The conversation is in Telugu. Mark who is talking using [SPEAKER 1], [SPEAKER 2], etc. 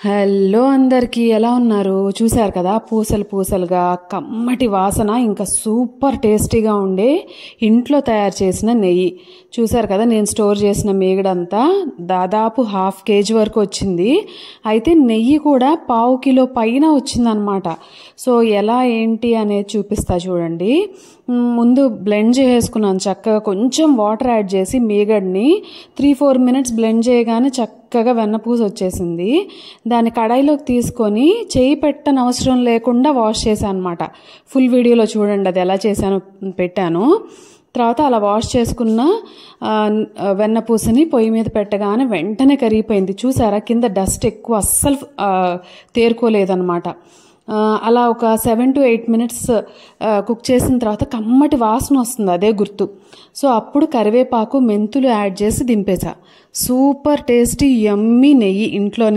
[SPEAKER 1] హలో అందరికీ ఎలా ఉన్నారు? చూశారు కదా, పూసలు పూసలుగా కమ్మటి వాసన, ఇంకా సూపర్ టేస్టీగా ఉండే ఇంట్లో తయారు చేసిన నెయ్యి. చూశారు కదా, నేను స్టోర్ చేసిన మీగడంతా దాదాపు 1/2 kg వరకు వచ్చింది. అయితే నెయ్యి కూడా 1/2 కిలో పైన వచ్చిందనమాట. సో ఎలా ఏంటి అనేది చూపిస్తా చూడండి. ముందు బ్లెండ్ చేసుకున్నాను చక్కగా, కొంచెం వాటర్ యాడ్ చేసి మీగడ్ని 3-4 minutes బ్లెండ్ చేయగానే చక్కగా వెన్నపూస వచ్చేసింది. దాన్ని కడాయిలోకి తీసుకొని చేయి పెట్టని అవసరం లేకుండా వాష్ చేశాను అనమాట. ఫుల్ వీడియోలో చూడండి అది ఎలా చేశానో పెట్టాను. తర్వాత అలా వాష్ చేసుకున్న వెన్నపూసని పొయ్యి మీద పెట్టగానే వెంటనే కరిగిపోయింది. చూసారా, కింద డస్ట్ ఎక్కువ అస్సలు తేరుకోలేదన్నమాట. అలా ఒక 7 to 8 minutes కుక్ చేసిన తర్వాత కమ్మటి వాసన వస్తుంది, అదే గుర్తు. సో అప్పుడు కరివేపాకు మెంతులు యాడ్ చేసి దింపేసా. సూపర్ టేస్టీ యమ్మీ నెయ్యి ఇంట్లోనే